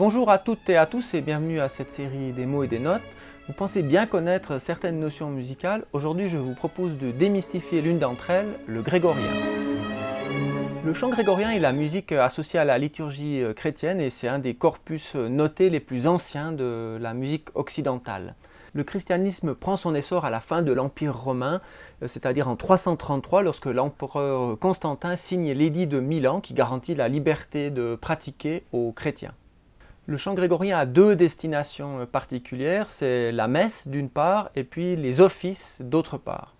Bonjour à toutes et à tous et bienvenue à cette série des mots et des notes. Vous pensez bien connaître certaines notions musicales. Aujourd'hui, je vous propose de démystifier l'une d'entre elles, le grégorien. Le chant grégorien est la musique associée à la liturgie chrétienne et c'est un des corpus notés les plus anciens de la musique occidentale. Le christianisme prend son essor à la fin de l'Empire romain, c'est-à-dire en 333 lorsque l'empereur Constantin signe l'édit de Milan qui garantit la liberté de pratiquer aux chrétiens. Le chant grégorien a deux destinations particulières, c'est la messe d'une part et puis les offices d'autre part.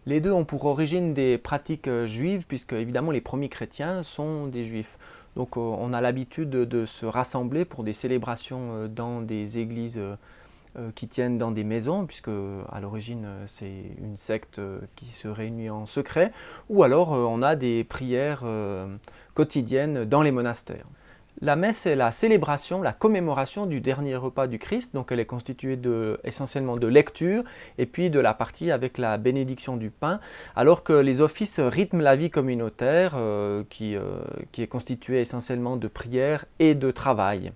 Les deux ont pour origine des pratiques juives puisque évidemment les premiers chrétiens sont des juifs. Donc on a l'habitude de se rassembler pour des célébrations dans des églises qui tiennent dans des maisons puisque à l'origine c'est une secte qui se réunit en secret ou alors on a des prières quotidiennes dans les monastères. La messe est la célébration, la commémoration du dernier repas du Christ, donc elle est constituée essentiellement de lecture et puis de la partie avec la bénédiction du pain, alors que les offices rythment la vie communautaire qui est constituée essentiellement de prières et de travail.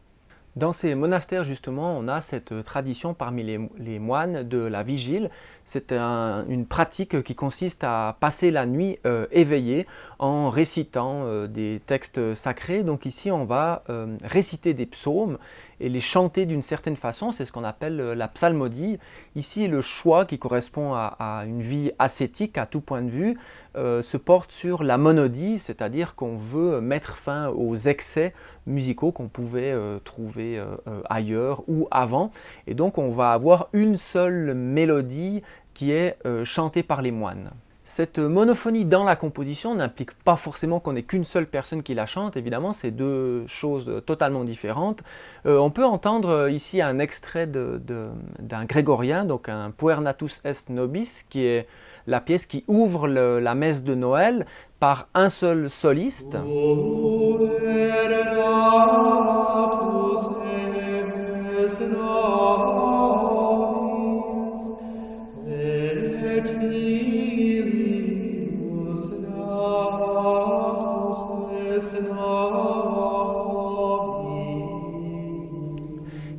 Dans ces monastères, justement, on a cette tradition parmi les moines de la vigile. C'est une pratique qui consiste à passer la nuit éveillé en récitant des textes sacrés. Donc ici, on va réciter des psaumes et les chanter d'une certaine façon. C'est ce qu'on appelle la psalmodie. Ici, le choix qui correspond à une vie ascétique à tout point de vue se porte sur la monodie, c'est-à-dire qu'on veut mettre fin aux excès musicaux qu'on pouvait trouver ailleurs ou avant. Et donc on va avoir une seule mélodie qui est chantée par les moines. Cette monophonie dans la composition n'implique pas forcément qu'on n'ait qu'une seule personne qui la chante, évidemment c'est deux choses totalement différentes. On peut entendre ici un extrait d'un grégorien, donc un Puernatus est nobis, qui est la pièce qui ouvre la messe de Noël par un seul soliste.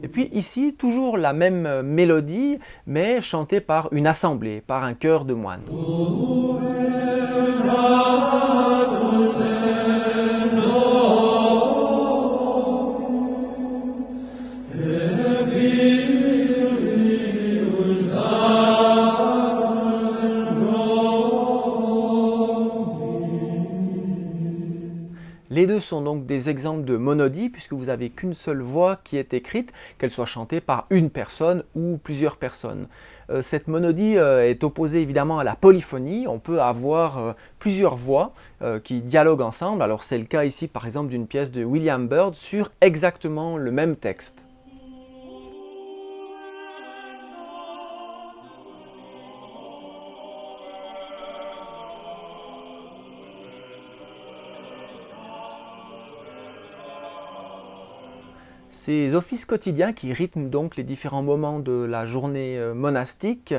Et puis ici, toujours la même mélodie, mais chantée par une assemblée, par un chœur de moines. Les deux sont donc des exemples de monodie puisque vous n'avez qu'une seule voix qui est écrite, qu'elle soit chantée par une personne ou plusieurs personnes. Cette monodie est opposée évidemment à la polyphonie. On peut avoir plusieurs voix qui dialoguent ensemble. Alors c'est le cas ici par exemple d'une pièce de William Byrd sur exactement le même texte. Ces offices quotidiens qui rythment donc les différents moments de la journée monastique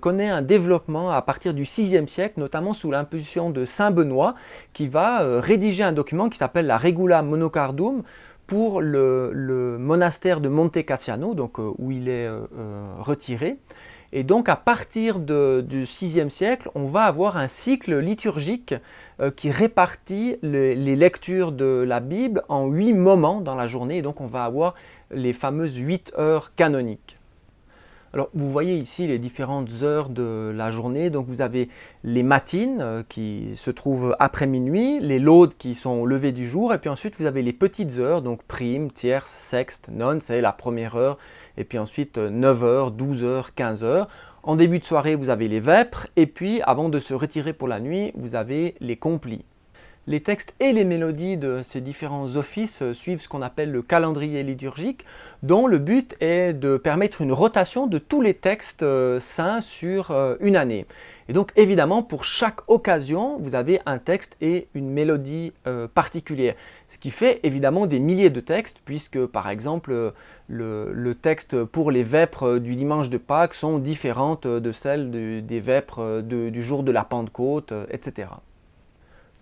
connaît un développement à partir du VIe siècle, notamment sous l'impulsion de Saint Benoît, qui va rédiger un document qui s'appelle la Regula Monocardum pour le monastère de Monte Cassiano, donc, où il est retiré. Et donc à partir du VIe siècle, on va avoir un cycle liturgique qui répartit les lectures de la Bible en 8 moments dans la journée. Et donc on va avoir les fameuses 8 heures canoniques. Alors vous voyez ici les différentes heures de la journée. Donc vous avez les matines qui se trouvent après minuit, les laudes qui sont au lever du jour, et puis ensuite vous avez les petites heures, donc prime, tierce, sexte, none, c'est la première heure, et puis ensuite 9 heures, 12 heures, 15 heures. En début de soirée, vous avez les vêpres, et puis avant de se retirer pour la nuit, vous avez les complis. Les textes et les mélodies de ces différents offices suivent ce qu'on appelle le calendrier liturgique, dont le but est de permettre une rotation de tous les textes saints sur une année. Et donc évidemment, pour chaque occasion, vous avez un texte et une mélodie particulière. Ce qui fait évidemment des milliers de textes, puisque par exemple, le texte pour les vêpres du dimanche de Pâques sont différentes de celles des vêpres du jour de la Pentecôte, etc.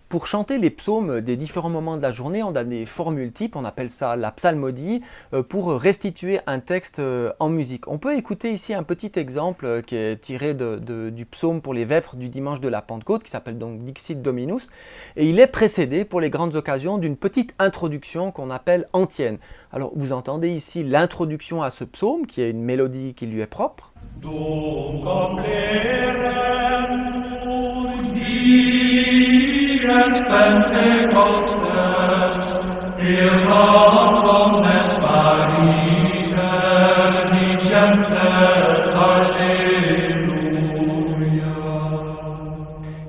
Pour chanter les psaumes des différents moments de la journée, on a des formules types, on appelle ça la psalmodie, pour restituer un texte en musique. On peut écouter ici un petit exemple qui est tiré du psaume pour les vêpres du dimanche de la Pentecôte, qui s'appelle donc Dixit Dominus, et il est précédé pour les grandes occasions d'une petite introduction qu'on appelle antienne. Alors vous entendez ici l'introduction à ce psaume, qui est une mélodie qui lui est propre.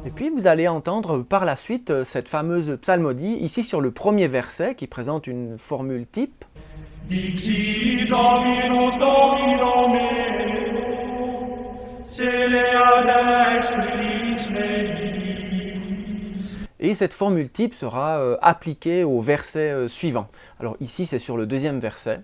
Et puis vous allez entendre par la suite cette fameuse psalmodie, ici sur le premier verset qui présente une formule type. Dixit Dominus Domino meo, celea dextris meis. Et cette formule type sera appliquée au verset suivant. Alors ici c'est sur le deuxième verset.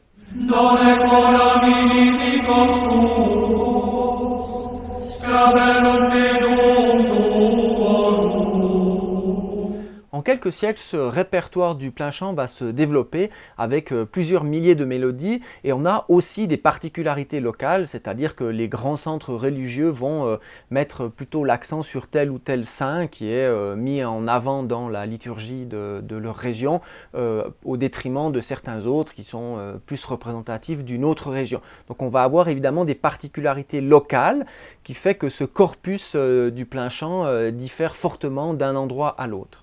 En quelques siècles, ce répertoire du plain chant va se développer avec plusieurs milliers de mélodies et on a aussi des particularités locales, c'est-à-dire que les grands centres religieux vont mettre plutôt l'accent sur tel ou tel saint qui est mis en avant dans la liturgie de leur région au détriment de certains autres qui sont plus représentatifs d'une autre région. Donc on va avoir évidemment des particularités locales qui fait que ce corpus du plain chant diffère fortement d'un endroit à l'autre.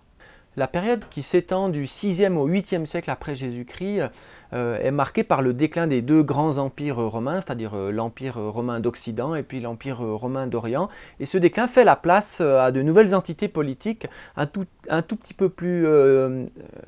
La période qui s'étend du 6e au 8e siècle après Jésus-Christ est marquée par le déclin des deux grands empires romains, c'est-à-dire l'empire romain d'Occident et puis l'empire romain d'Orient. Et ce déclin fait la place à de nouvelles entités politiques un tout petit peu plus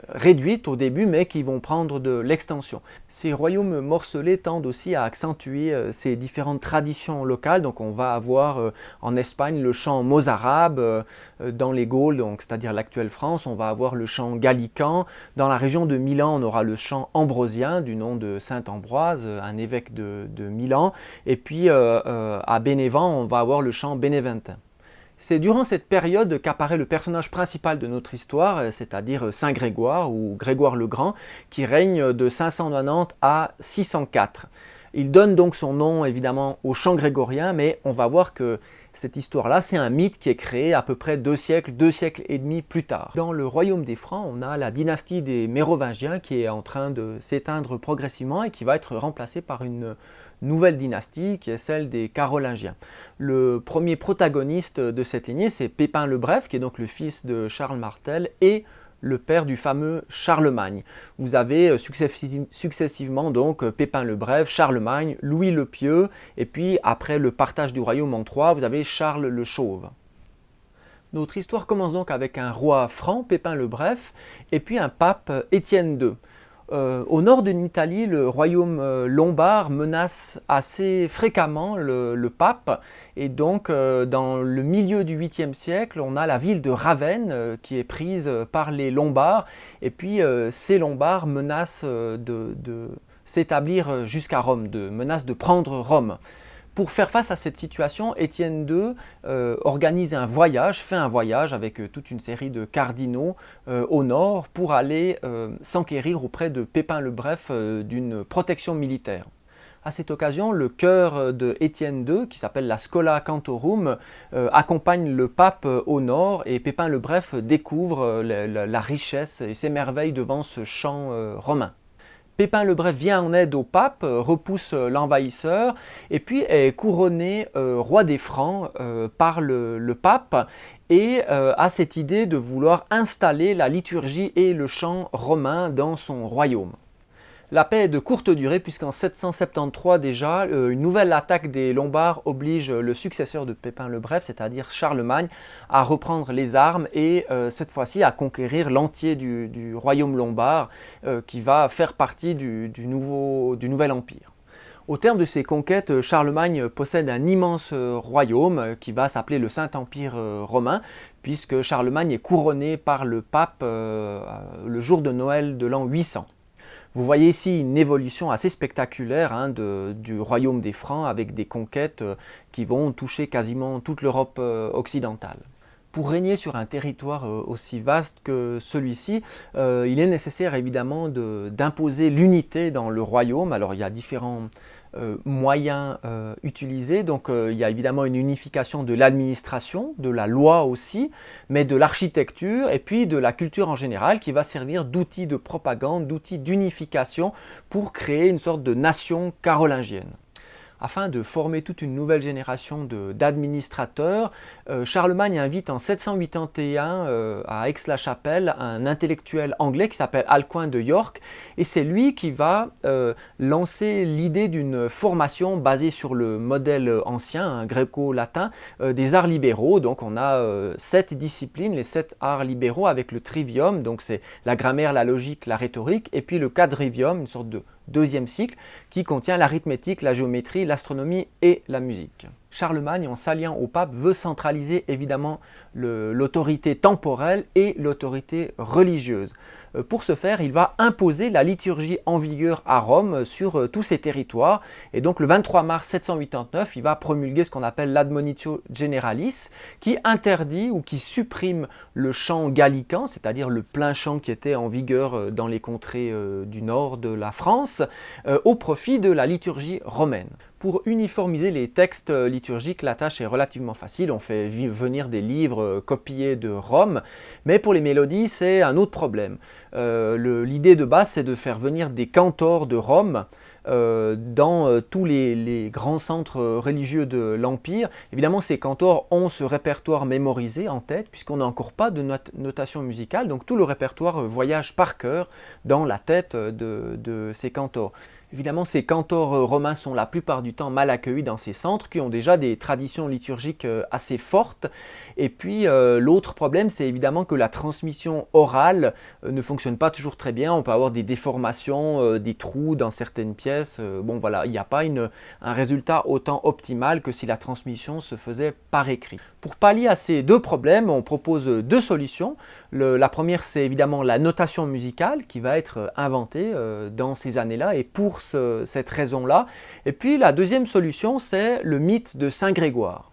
réduites au début, mais qui vont prendre de l'extension. Ces royaumes morcelés tendent aussi à accentuer ces différentes traditions locales. Donc on va avoir en Espagne le chant mozarabe, dans les Gaules, donc c'est-à-dire l'actuelle France, on va avoir le chant gallican. Dans la région de Milan, on aura le chant ambrosien, du nom de saint Ambroise, un évêque de Milan. Et puis à Bénévent, on va avoir le chant bénéventin. C'est durant cette période qu'apparaît le personnage principal de notre histoire, c'est-à-dire Saint Grégoire ou Grégoire le Grand, qui règne de 590 à 604. Il donne donc son nom évidemment au chant grégorien, mais on va voir que cette histoire-là, c'est un mythe qui est créé à peu près 2 siècles et demi plus tard. Dans le royaume des Francs, on a la dynastie des Mérovingiens qui est en train de s'éteindre progressivement et qui va être remplacée par une nouvelle dynastie qui est celle des Carolingiens. Le premier protagoniste de cette lignée, c'est Pépin le Bref, qui est donc le fils de Charles Martel et le père du fameux Charlemagne. Vous avez successivement donc Pépin le Bref, Charlemagne, Louis le Pieux, et puis après le partage du royaume en 3, vous avez Charles le Chauve. Notre histoire commence donc avec un roi franc, Pépin le Bref, et puis un pape, Étienne II. Au nord de l'Italie, le royaume lombard menace assez fréquemment le pape et donc dans le milieu du 8e siècle, on a la ville de Ravenne qui est prise par les Lombards et puis ces Lombards menacent de s'établir jusqu'à Rome, menacent de prendre Rome. Pour faire face à cette situation, Étienne II organise un voyage, fait un voyage avec toute une série de cardinaux au nord pour aller s'enquérir auprès de Pépin le Bref d'une protection militaire. À cette occasion, le chœur de Étienne II, qui s'appelle la Schola Cantorum, accompagne le pape au nord et Pépin le Bref découvre la richesse et s'émerveille devant ce chant romain. Pépin le Bref vient en aide au pape, repousse l'envahisseur et puis est couronné roi des Francs par le pape et a cette idée de vouloir installer la liturgie et le chant romain dans son royaume. La paix est de courte durée puisqu'en 773 déjà, une nouvelle attaque des Lombards oblige le successeur de Pépin le Bref, c'est-à-dire Charlemagne, à reprendre les armes et cette fois-ci à conquérir l'entier du royaume lombard qui va faire partie du nouvel empire. Au terme de ces conquêtes, Charlemagne possède un immense royaume qui va s'appeler le Saint-Empire romain, puisque Charlemagne est couronné par le pape le jour de Noël de l'an 800. Vous voyez ici une évolution assez spectaculaire du royaume des Francs avec des conquêtes qui vont toucher quasiment toute l'Europe occidentale. Pour régner sur un territoire aussi vaste que celui-ci, il est nécessaire évidemment d'imposer l'unité dans le royaume. Alors il y a différents moyens utilisés. Donc il y a évidemment une unification de l'administration, de la loi aussi, mais de l'architecture et puis de la culture en général qui va servir d'outil de propagande, d'outil d'unification pour créer une sorte de nation carolingienne. Afin de former toute une nouvelle génération d'administrateurs, Charlemagne invite en 781 à Aix-la-Chapelle un intellectuel anglais qui s'appelle Alcuin de York, et c'est lui qui va lancer l'idée d'une formation basée sur le modèle ancien, hein, gréco-latin, des arts libéraux. Donc on a 7 disciplines, les 7 arts libéraux avec le trivium, donc c'est la grammaire, la logique, la rhétorique, et puis le quadrivium, une sorte de deuxième cycle qui contient l'arithmétique, la géométrie, l'astronomie et la musique. Charlemagne, en s'alliant au pape, veut centraliser évidemment l'autorité temporelle et l'autorité religieuse. Pour ce faire, il va imposer la liturgie en vigueur à Rome sur tous ses territoires. Et donc le 23 mars 789, il va promulguer ce qu'on appelle l'Admonitio Generalis, qui interdit ou qui supprime le chant gallican, c'est-à-dire le plein chant qui était en vigueur dans les contrées du nord de la France, au profit de la liturgie romaine. Pour uniformiser les textes liturgiques, la tâche est relativement facile. On fait venir des livres copiés de Rome, mais pour les mélodies, c'est un autre problème. L'idée de base, c'est de faire venir des cantors de Rome dans tous les grands centres religieux de l'Empire. Évidemment, ces cantors ont ce répertoire mémorisé en tête, puisqu'on n'a encore pas de notation musicale, donc tout le répertoire voyage par cœur dans la tête de ces cantors. Évidemment, ces cantors romains sont la plupart du temps mal accueillis dans ces centres qui ont déjà des traditions liturgiques assez fortes. Et puis l'autre problème, c'est évidemment que la transmission orale ne fonctionne pas toujours très bien. On peut avoir des déformations, des trous dans certaines pièces. Bon voilà, il n'y a pas un résultat autant optimal que si la transmission se faisait par écrit. Pour pallier à ces deux problèmes, on propose deux solutions. La première, c'est évidemment la notation musicale qui va être inventée dans ces années-là et pour cette raison-là. Et puis la deuxième solution, c'est le mythe de Saint Grégoire.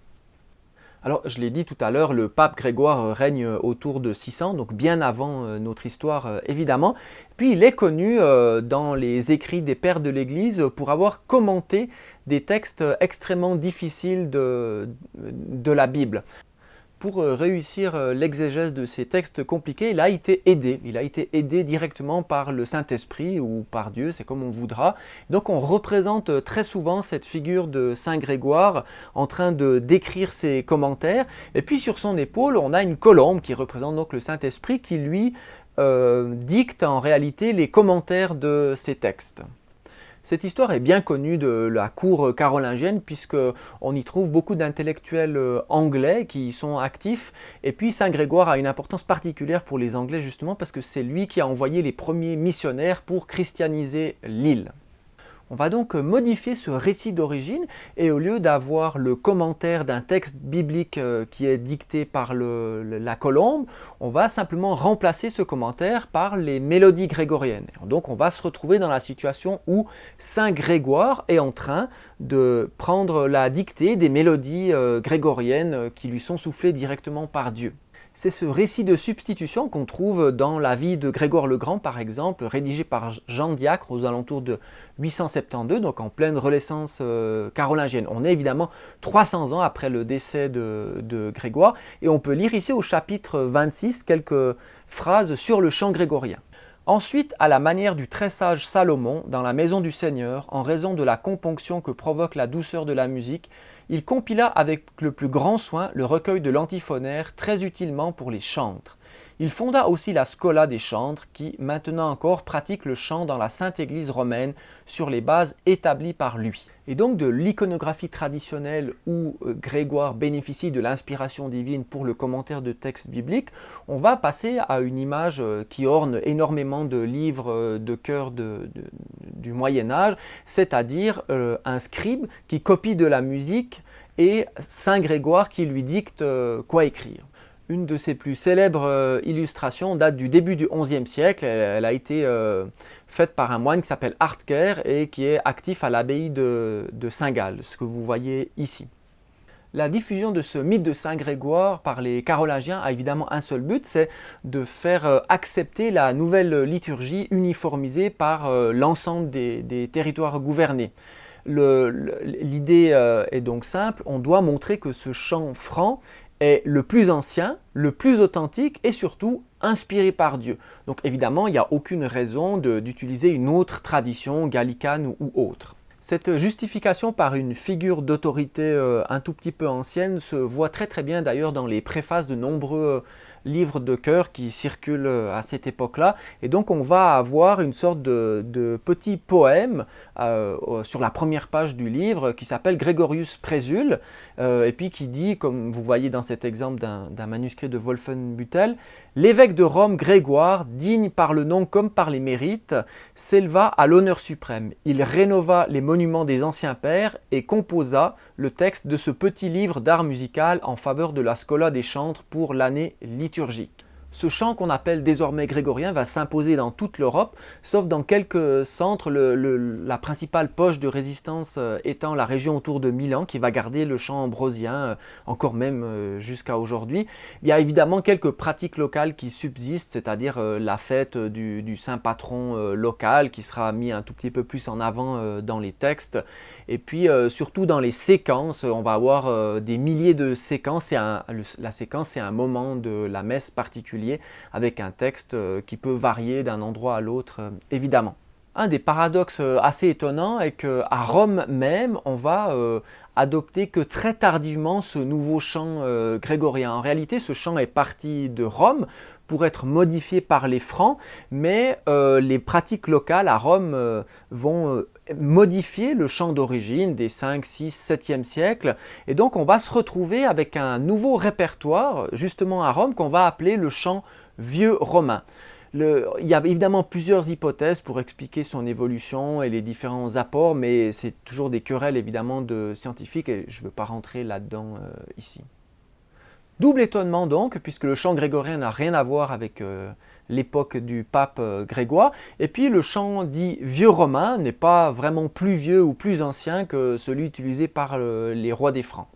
Alors, je l'ai dit tout à l'heure, le pape Grégoire règne autour de 600, donc bien avant notre histoire évidemment. Puis il est connu dans les écrits des pères de l'Église pour avoir commenté des textes extrêmement difficiles de la Bible. Pour réussir l'exégèse de ces textes compliqués, il a été aidé. Il a été aidé directement par le Saint-Esprit ou par Dieu, c'est comme on voudra. Donc on représente très souvent cette figure de Saint Grégoire en train de décrire ses commentaires. Et puis sur son épaule, on a une colombe qui représente donc le Saint-Esprit qui lui dicte en réalité les commentaires de ces textes. Cette histoire est bien connue de la cour carolingienne puisqu'on y trouve beaucoup d'intellectuels anglais qui y sont actifs. Et puis Saint Grégoire a une importance particulière pour les Anglais justement parce que c'est lui qui a envoyé les premiers missionnaires pour christianiser l'île. On va donc modifier ce récit d'origine et au lieu d'avoir le commentaire d'un texte biblique qui est dicté par la colombe, on va simplement remplacer ce commentaire par les mélodies grégoriennes. Donc on va se retrouver dans la situation où Saint Grégoire est en train de prendre la dictée des mélodies grégoriennes qui lui sont soufflées directement par Dieu. C'est ce récit de substitution qu'on trouve dans la vie de Grégoire le Grand, par exemple, rédigé par Jean Diacre aux alentours de 872, donc en pleine renaissance carolingienne. On est évidemment 300 ans après le décès de Grégoire, et on peut lire ici au chapitre 26 quelques phrases sur le chant grégorien. Ensuite, à la manière du très sage Salomon, dans la maison du Seigneur, en raison de la componction que provoque la douceur de la musique, il compila avec le plus grand soin le recueil de l'antiphonaire très utilement pour les chantres. Il fonda aussi la Scola des chantres qui, maintenant encore, pratique le chant dans la Sainte Église romaine sur les bases établies par lui. Et donc de l'iconographie traditionnelle où Grégoire bénéficie de l'inspiration divine pour le commentaire de textes bibliques, on va passer à une image qui orne énormément de livres de chœurs du Moyen-Âge, c'est-à-dire un scribe qui copie de la musique et Saint Grégoire qui lui dicte quoi écrire. Une de ses plus célèbres illustrations date du début du XIe siècle. Elle a été faite par un moine qui s'appelle Hartker et qui est actif à l'abbaye de Saint-Gall, ce que vous voyez ici. La diffusion de ce mythe de Saint Grégoire par les Carolingiens a évidemment un seul but, c'est de faire accepter la nouvelle liturgie uniformisée par l'ensemble des territoires gouvernés. L'idée est donc simple, on doit montrer que ce chant franc est le plus ancien, le plus authentique et surtout inspiré par Dieu. Donc évidemment, il n'y a aucune raison d'utiliser une autre tradition gallicane ou autre. Cette justification par une figure d'autorité un tout petit peu ancienne se voit très bien d'ailleurs dans les préfaces de nombreux livres de chœur qui circulent à cette époque-là. Et donc on va avoir une sorte de petit poème sur la première page du livre qui s'appelle Gregorius Praesule et puis qui dit, comme vous voyez dans cet exemple d'un manuscrit de Wolfenbüttel, « L'évêque de Rome Grégoire, digne par le nom comme par les mérites, s'éleva à l'honneur suprême. Il rénova les monuments des anciens pères et composa le texte de ce petit livre d'art musical en faveur de la Schola des chantres pour l'année liturgique. » Ce chant qu'on appelle désormais grégorien va s'imposer dans toute l'Europe, sauf dans quelques centres, la principale poche de résistance étant la région autour de Milan, qui va garder le chant ambrosien, encore même jusqu'à aujourd'hui. Il y a évidemment quelques pratiques locales qui subsistent, c'est-à-dire la fête du saint patron local, qui sera mis un tout petit peu plus en avant dans les textes. Et puis surtout dans les séquences, on va avoir des milliers de séquences, la séquence c'est un moment de la messe particulier, avec un texte qui peut varier d'un endroit à l'autre, évidemment. Un des paradoxes assez étonnants est qu'à Rome même, on va adopter que très tardivement ce nouveau chant grégorien. En réalité, ce chant est parti de Rome pour être modifié par les Francs, mais les pratiques locales à Rome vont modifier le chant d'origine des 5, 6, 7e siècles. Et donc on va se retrouver avec un nouveau répertoire, justement à Rome, qu'on va appeler le chant vieux romain. Il y a évidemment plusieurs hypothèses pour expliquer son évolution et les différents apports, mais c'est toujours des querelles évidemment de scientifiques et je ne veux pas rentrer là-dedans ici. Double étonnement donc, puisque le chant grégorien n'a rien à voir avec l'époque du pape Grégoire, et puis le chant dit vieux romain n'est pas vraiment plus vieux ou plus ancien que celui utilisé par les rois des Francs.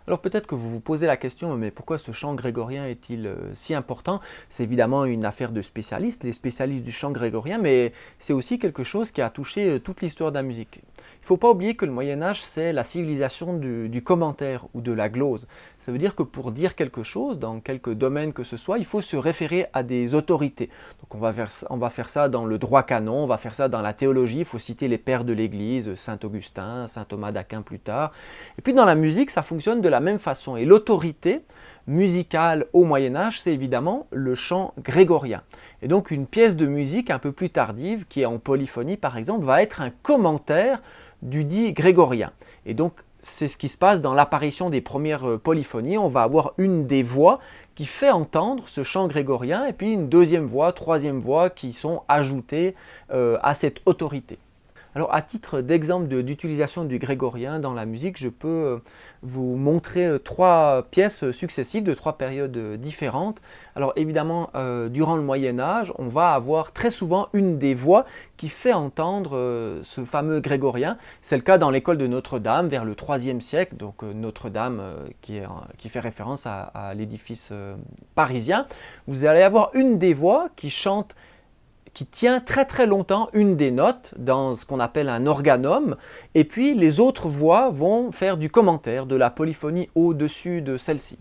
Alors peut-être que vous vous posez la question, mais pourquoi ce chant grégorien est-il si important? C'est évidemment une affaire de spécialistes, les spécialistes du chant grégorien, mais c'est aussi quelque chose qui a touché toute l'histoire de la musique. Il ne faut pas oublier que le Moyen-Âge, c'est la civilisation du commentaire ou de la glose. Ça veut dire que pour dire quelque chose, dans quelque domaine que ce soit, il faut se référer à des autorités. Donc on va faire ça dans le droit canon, on va faire ça dans la théologie, il faut citer les pères de l'Église, Saint Augustin, Saint Thomas d'Aquin plus tard. Et puis dans la musique, ça fonctionne de la même façon. Et l'autorité musicale au Moyen-Âge, c'est évidemment le chant grégorien. Et donc une pièce de musique un peu plus tardive, qui est en polyphonie par exemple, va être un commentaire du dit grégorien. Et donc c'est ce qui se passe dans l'apparition des premières polyphonies. On va avoir une des voix qui fait entendre ce chant grégorien et puis une deuxième voix, troisième voix qui sont ajoutées à cette autorité. Alors à titre d'exemple d'utilisation du grégorien dans la musique, je peux vous montrer trois pièces successives de trois périodes différentes. Alors évidemment, durant le Moyen-Âge, on va avoir très souvent une des voix qui fait entendre ce fameux grégorien. C'est le cas dans l'école de Notre-Dame vers le IIIe siècle, donc Notre-Dame qui fait référence à l'édifice parisien. Vous allez avoir une des voix qui tient très longtemps une des notes dans ce qu'on appelle un organum, et puis les autres voix vont faire du commentaire, de la polyphonie au-dessus de celle-ci.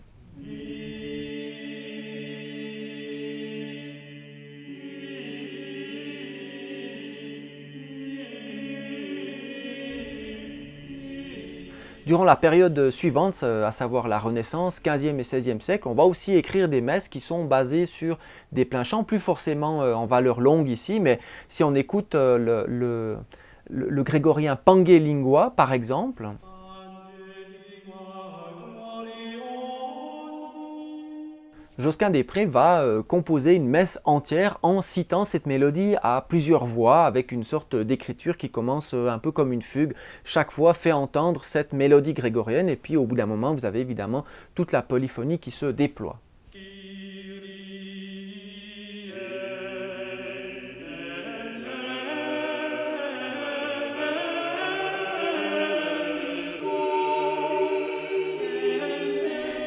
Durant la période suivante, à savoir la Renaissance, 15e et 16e siècle, on va aussi écrire des messes qui sont basées sur des plains chants, plus forcément en valeur longue ici, mais si on écoute le grégorien Pange Lingua par exemple, Josquin des Prés va composer une messe entière en citant cette mélodie à plusieurs voix avec une sorte d'écriture qui commence un peu comme une fugue. Chaque voix fait entendre cette mélodie grégorienne et puis au bout d'un moment vous avez évidemment toute la polyphonie qui se déploie.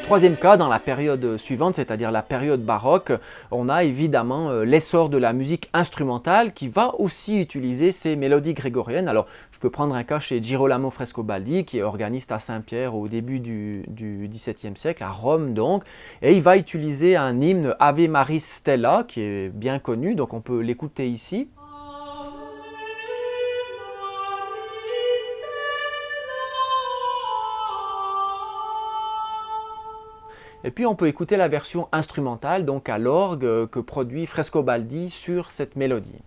Troisième cas, dans la période suivante, c'est-à-dire la période baroque, on a évidemment l'essor de la musique instrumentale qui va aussi utiliser ces mélodies grégoriennes. Alors, je peux prendre un cas chez Girolamo Frescobaldi, qui est organiste à Saint-Pierre au début du XVIIe siècle, à Rome donc, et il va utiliser un hymne Ave Maris Stella, qui est bien connu, donc on peut l'écouter ici. Et puis on peut écouter la version instrumentale, donc à l'orgue, que produit Frescobaldi sur cette mélodie.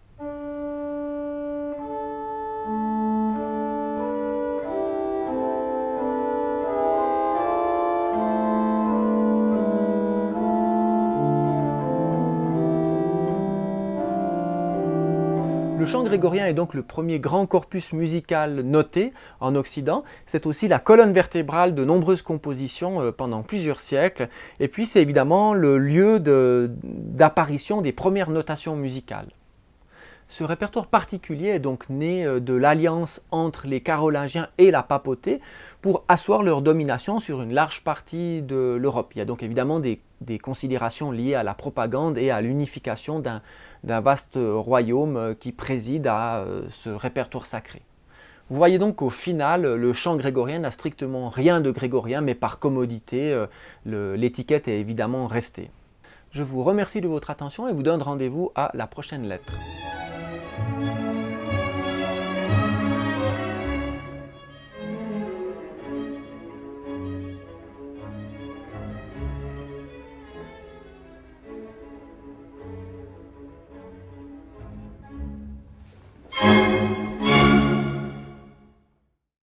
Le chant grégorien est donc le premier grand corpus musical noté en Occident. C'est aussi la colonne vertébrale de nombreuses compositions pendant plusieurs siècles. Et puis c'est évidemment le lieu d'apparition des premières notations musicales. Ce répertoire particulier est donc né de l'alliance entre les Carolingiens et la papauté pour asseoir leur domination sur une large partie de l'Europe. Il y a donc évidemment des considérations liées à la propagande et à l'unification d'un vaste royaume qui préside à ce répertoire sacré. Vous voyez donc qu'au final, le chant grégorien n'a strictement rien de grégorien, mais par commodité, l'étiquette est évidemment restée. Je vous remercie de votre attention et vous donne rendez-vous à la prochaine lettre.